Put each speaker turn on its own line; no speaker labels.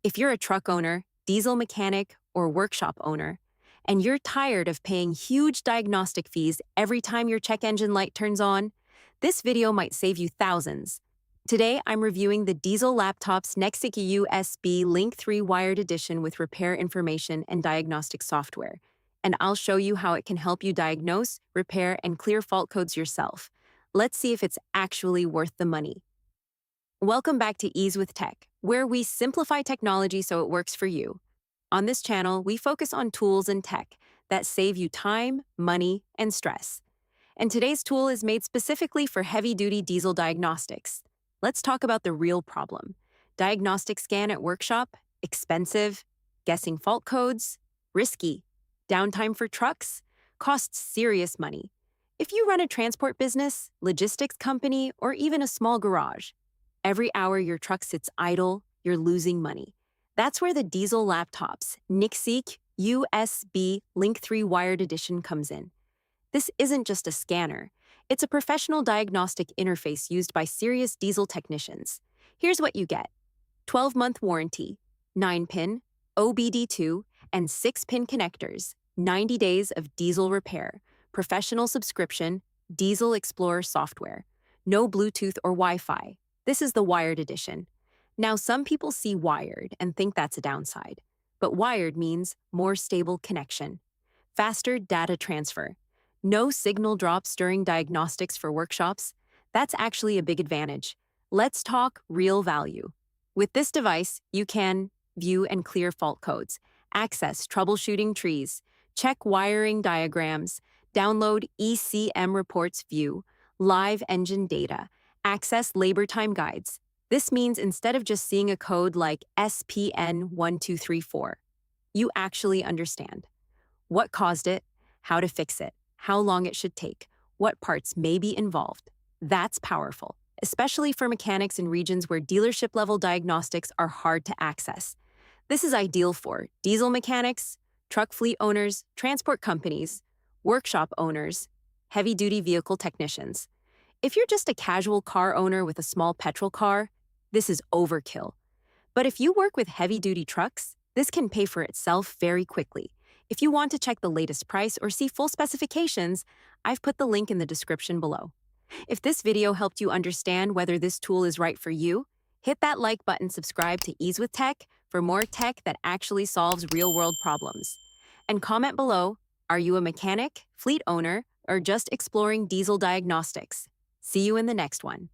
If you're a truck owner, diesel mechanic, or workshop owner, and you're tired of paying huge diagnostic fees every time your check engine light turns on, this video might save you thousands. Today, I'm reviewing the Diesel Laptop's Nexiq USB Link 3 wired edition with repair information and diagnostic software, and I'll show you how it can help you diagnose, repair, and clear fault codes yourself. Let's see if it's actually worth the money. Welcome back to Ease with Tech, where we simplify technology so it works for you. On this channel, we focus on tools and tech that save you time, money, and stress. And today's tool is made specifically for heavy-duty diesel diagnostics. Let's talk about the real problem. Diagnostic scan at workshop, expensive, guessing fault codes, risky. Downtime for trucks, costs serious money. If you run a transport business, logistics company, or even a small garage, every hour your truck sits idle, you're losing money. That's where the Diesel Laptop's Nexiq USB Link 3 wired edition comes in. This isn't just a scanner. It's a professional diagnostic interface used by serious diesel technicians. Here's what you get. 12-month warranty, 9-pin, OBDII, and 6-pin connectors, 90 days of diesel repair, professional subscription, Diesel Explorer software, no Bluetooth or Wi-Fi. This is the wired edition. Now, some people see wired and think that's a downside, but wired means more stable connection, faster data transfer, no signal drops during diagnostics for workshops. That's actually a big advantage. Let's talk real value. With this device, you can view and clear fault codes, access troubleshooting trees, check wiring diagrams, download ECM reports, view live engine data, access labor time guides. This means instead of just seeing a code like SPN1234, you actually understand what caused it, how to fix it, how long it should take, what parts may be involved. That's powerful, especially for mechanics in regions where dealership-level diagnostics are hard to access. This is ideal for diesel mechanics, truck fleet owners, transport companies, workshop owners, heavy-duty vehicle technicians. If you're just a casual car owner with a small petrol car, this is overkill. But if you work with heavy-duty trucks, this can pay for itself very quickly. If you want to check the latest price or see full specifications, I've put the link in the description below. If this video helped you understand whether this tool is right for you, hit that like button, subscribe to Ease with Tech for more tech that actually solves real-world problems. And comment below, are you a mechanic, fleet owner, or just exploring diesel diagnostics? See you in the next one.